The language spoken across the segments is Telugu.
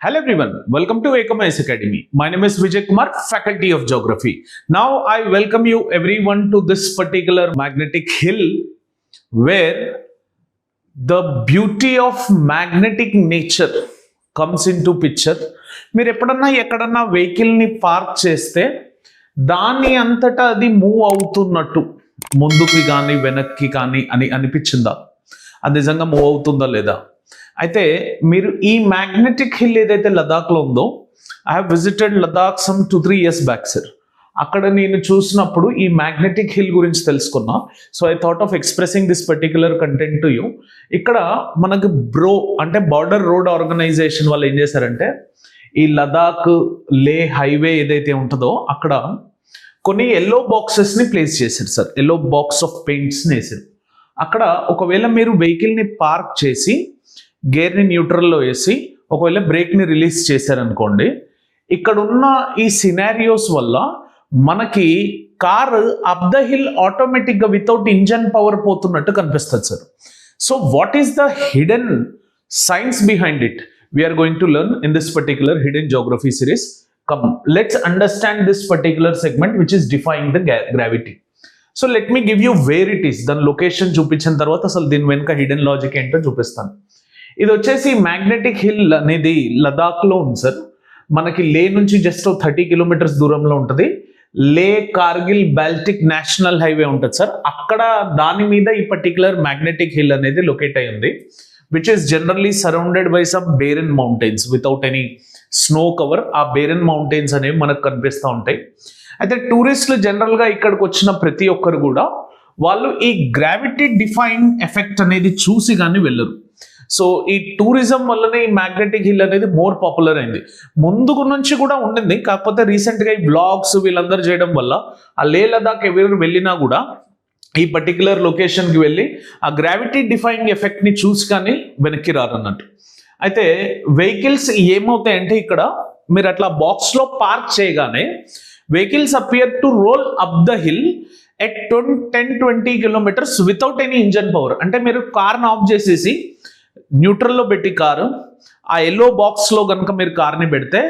Hello everyone, welcome to Economics Academy. My name is Vijay Kumar, Faculty of Geography. Now I welcome you everyone to this particular magnetic hill where the beauty of magnetic nature comes into picture. మీరు ఎప్పుడన్నా ఎక్కడన్నా వెహికల్ని పార్క్ చేస్తే దాని అంతటా అది మూవ్ అవుతున్నట్టు ముందుకి కానీ వెనక్కి కానీ అని అనిపించిందా? అది నిజంగా మూవ్ అవుతుందా లేదా? అయితే మీరు ఈ మ్యాగ్నెటిక్ హిల్ ఏదైతే లదాఖ్లో ఉందో, I have visited Ladakh some 2-3 years back sir. అక్కడ నేను చూసినప్పుడు ఈ మ్యాగ్నెటిక్ హిల్ గురించి తెలుసుకున్నా. So I thought of expressing this particular content to you. ఇక్కడ మనకు అంటే బార్డర్ రోడ్ ఆర్గనైజేషన్ వాళ్ళు ఏం చేశారంటే, ఈ లదాఖ్ లే హైవే ఏదైతే ఉంటుందో అక్కడ కొన్ని ఎల్లో బాక్సెస్ని ప్లేస్ చేశారు సార్. ఎల్లో బాక్స్ ఆఫ్ పెయింట్స్ని వేసారు. అక్కడ ఒకవేళ మీరు వెహికల్ని పార్క్ చేసి గేర్ని న్యూట్రల్లో వేసి ఒకవేళ బ్రేక్ని రిలీజ్ చేశారనుకోండి, ఇక్కడ ఉన్న ఈ సినారియోస్ వల్ల మనకి కార్ అప్ ద హిల్ ఆటోమేటిక్గా వితౌట్ ఇంజన్ పవర్ పోతున్నట్టు కనిపిస్తుంది sir. So what is the hidden science behind it? We are going to learn in this particular hidden geography series. Come, let's understand this particular segment which is defining the gravity. So let me give you where it is. దాని లొకేషన్ చూపించిన తర్వాత అసలు దీని వెనుక హిడెన్ లాజిక్ ఏంటో చూపిస్తాను. ఇది వచ్చేసి మ్యాగ్నెటిక్ హిల్ అనేది లదాఖ్లో ఉంది సార్. మనకి లే నుంచి జస్ట్ 30 kilometers దూరంలో ఉంటుంది. లే కార్గిల్ బాల్టిక్ నేషనల్ హైవే ఉంటుంది సార్. అక్కడ దాని మీద ఈ పర్టికులర్ మ్యాగ్నెటిక్ హిల్ అనేది లొకేట్ అయి ఉంది, which is generally surrounded by some barren mountains without any snow cover. ఆ బేరన్ మౌంటైన్స్ అనేవి మనకు కనిపిస్తూ ఉంటాయి. అయితే టూరిస్టులు జనరల్గా ఇక్కడికి వచ్చిన ప్రతి ఒక్కరు కూడా వాళ్ళు ఈ గ్రావిటీ డిఫైన్ ఎఫెక్ట్ అనేది చూసి కానీ వెళ్ళరు. సో ఈ టూరిజం వల్లనే ఈ మ్యాగ్నెటిక్ హిల్ అనేది మోర్ పాపులర్ అయింది. ముందుకు నుంచి కూడా ఉండింది, కాకపోతే రీసెంట్గా ఈ బ్లాగ్స్ వీళ్ళందరూ చేయడం వల్ల ఆ లే లదాఖ్ ఎవరు వెళ్ళినా కూడా ఈ పర్టికులర్ లొకేషన్కి వెళ్ళి ఆ గ్రావిటీ డిఫైనింగ్ ఎఫెక్ట్ని చూసి కానీ వెనక్కి రారన్నట్టు. అయితే వెహికల్స్ ఏమవుతాయంటే, ఇక్కడ మీరు అట్లా బాక్స్లో పార్క్ చేయగానే vehicles appear to role up the hill at 10-20 kilometers without any engine power. అంటే మీరు కార్ని ఆఫ్ చేసేసి న్యూట్రల్లో పెట్టి కారు ఆ ఎల్లో బాక్స్లో కనుక మీరు కార్ని పెడితే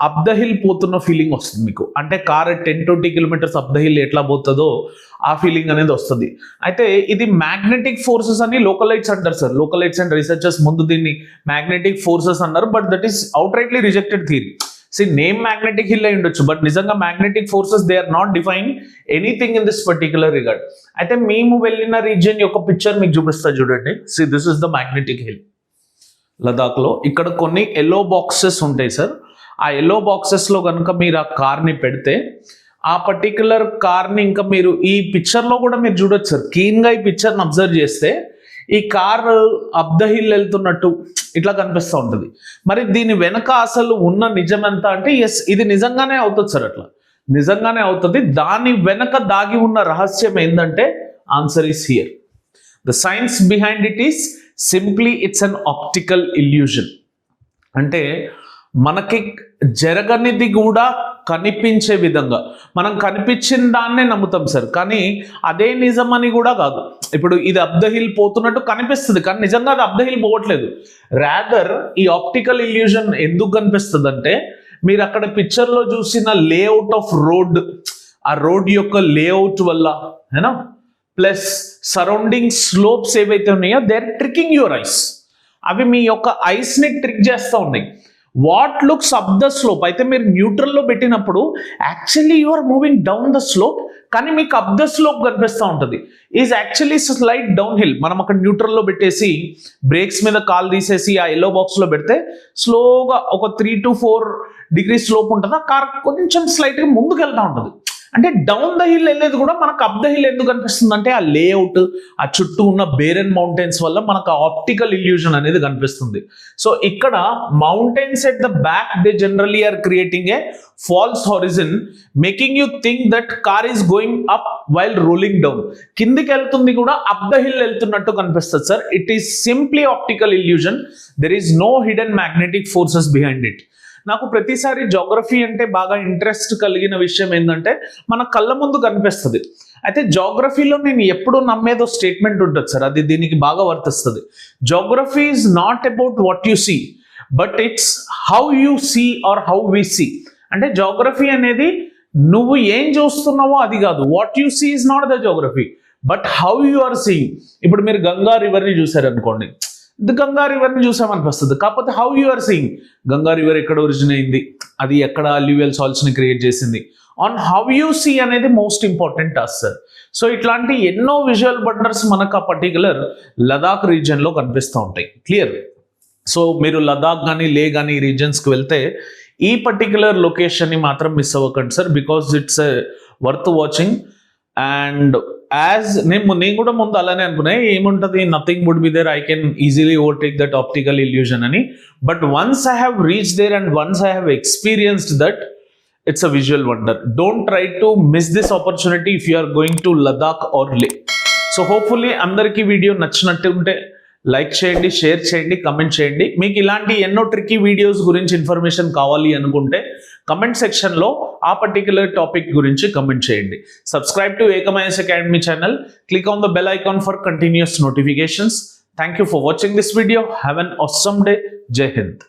అప్ ద హిల్ పోతున్న ఫీలింగ్ వస్తుంది మీకు. అంటే car 10-20 kilometers up the hill ఎట్లా పోతుందో ఆ ఫీలింగ్ అనేది వస్తుంది. అయితే ఇది మ్యాగ్నెటిక్ ఫోర్సెస్ అని లోకలైట్స్ అంటారు సార్. లోకలైట్స్ అండ్ రీసెర్చర్స్ ముందు దీన్ని మ్యాగ్నెటిక్ ఫోర్సెస్ అన్నారు, but that is outrightly rejected theory. Name magnetic hill అయి ఉండొచ్చు, బట్ నిజంగా magnetic forces they are not define anything in this particular regard. అయితే మేము వెళ్ళిన రీజియన్ యొక్క పిక్చర్ మీకు చూపిస్తా చూడండి. This is the magnetic hill లదాఖ్లో. ఇక్కడ కొన్ని ఎల్లో బాక్సెస్ ఉంటాయి సార్. ఆ ఎల్లో బాక్సెస్లో కనుక మీరు ఆ కార్ని పెడితే ఆ పర్టికులర్ కార్ని ఇంకా మీరు ఈ పిక్చర్లో కూడా మీరు చూడొచ్చు సార్. క్లీన్గా ఈ పిక్చర్ని అబ్జర్వ్ చేస్తే ఈ కార్ అప్ ద హిల్ వెళ్తున్నట్టు ఇట్లా కనిపిస్తూ ఉంటుంది. మరి దీని వెనక అసలు ఉన్న నిజం ఎంత అంటే, ఎస్ ఇది నిజంగానే అవుతుంది సార్. అట్లా నిజంగానే అవుతుంది. దాని వెనక దాగి ఉన్న రహస్యం ఏంటంటే, answer is here. The science behind it is simply it's an optical illusion. అంటే మనకి జరగనిది కూడా కనిపించే విధంగా మనం కనిపించిన దాన్నే నమ్ముతాం సార్, కానీ అదే నిజమని కూడా కాదు. ఇప్పుడు ఇది అప్ ద హిల్ పోతున్నట్టు కనిపిస్తుంది, కానీ నిజంగా అది అప్ ద హిల్ పోవట్లేదు. రాదర్ ఈ ఆప్టికల్ ఇల్యూజన్ ఎందుకు కనిపిస్తుంది అంటే, మీరు అక్కడ పిక్చర్లో చూసిన లేఅవుట్ ఆఫ్ రోడ్, ఆ రోడ్ యొక్క లేఅవుట్ వల్ల ఏనా, ప్లస్ సరౌండింగ్ స్లోప్స్ ఏవైతే ఉన్నాయో they are tricking your eyes. అవి మీ యొక్క ఐస్ని ట్రిక్ చేస్తూ ఉన్నాయి. What looks up the slope, అయితే మీరు న్యూట్రల్లో పెట్టినప్పుడు actually you are moving down the slope, కానీ మీకు అప్ ద స్లోప్ కనిపిస్తూ ఉంటుంది. Is actually slide down hill. మనం అక్కడ న్యూట్రల్లో పెట్టేసి బ్రేక్స్ మీద కాల్ తీసేసి ఆ ఎల్లో బాక్స్లో పెడితే స్లోగా ఒక 3-4 degrees స్లోప్ ఉంటుంది. ఆ కార్ కొంచెం స్లైట్గా ముందుకు వెళ్తూ ఉంటుంది. అంటే డౌన్ ద హిల్ వెళ్ళేది కూడా మనకు అప్ ద హిల్ ఎందుకు కనిపిస్తుంది అంటే, ఆ లేఅవుట్, ఆ చుట్టూ ఉన్న బేరన్ మౌంటైన్స్ వల్ల మనకు ఆ ఆప్టికల్ ఇల్యూజన్ అనేది కనిపిస్తుంది. సో ఇక్కడ mountains at the back they generally are creating a false horizon, making you think that car is going up while rolling down. కిందికి వెళ్తుంది కూడా అప్ ద హిల్ వెళ్తున్నట్టు కనిపిస్తుంది sir. It is simply optical illusion. There is no hidden magnetic forces behind it. నాకు ప్రతిసారి జాగ్రఫీ అంటే బాగా ఇంట్రెస్ట్ కలిగిన విషయం ఏంటంటే, మన కళ్ళ ముందు కనిపిస్తుంది. అయితే జాగ్రఫీలో నేను ఎప్పుడు నమ్మేదో స్టేట్మెంట్ ఉంటుంది సార్, అది దీనికి బాగా వర్తిస్తుంది. Geography is not about what you see, but it's how you see or how we see. అంటే జోగ్రఫీ అనేది నువ్వు ఏం చూస్తున్నావో అది కాదు. What you see is not the geography but how you are seeing. ఇప్పుడు మీరు గంగా రివర్ని చూసారనుకోండి, గంగా రివర్ని చూసామనిపిస్తుంది, కాకపోతే హౌ యు ఆర్ సీయింగ్, గంగా రివర్ ఎక్కడ ఒరిజిన్ అయింది, అది ఎక్కడ అల్యూవియల్ సాల్ట్స్ని క్రియేట్ చేసింది, ఆన్ హౌ యూ సీ అనేది most important task sir. So ఇట్లాంటి ఎన్నో విజువల్ వండర్స్ మనకు ఆ పర్టికులర్ లదాఖ్ రీజియన్లో కనిపిస్తూ ఉంటాయి. క్లియర్? సో మీరు లదాఖ్ కానీ లే కానీ రీజియన్స్కి వెళ్తే ఈ పర్టికులర్ లొకేషన్ని మాత్రం మిస్ అవ్వకండి sir, because it's worth watching. And as నేను కూడా ముందు అలానే అనుకున్నా, ఏముంటుంది, nothing would be there, I can easily overtake that optical illusion అని. But once I have reach there and once I have experienced that, it's a visual wonder. Don't try to miss this opportunity if you are going to Ladakh or Leh. So hopefully అందరికీ వీడియో నచ్చినట్టు ఉంటే లైక్ చేయండి, షేర్ చేయండి, కమెంట్ చేయండి. మీకు ఇలాంటి ఎన్నో ట్రిక్కీ వీడియోస్ గురించి ఇన్ఫర్మేషన్ కావాలి అనుకుంటే కమెంట్ సెక్షన్లో ఆ పర్టికులర్ టాపిక్ గురించి కమెంట్ చేయండి. సబ్స్క్రైబ్ టు ఏకమైఎస్ academy channel. Click on the bell icon for continuous notifications. Thank you for watching this video. Have an awesome day. Jai Hind.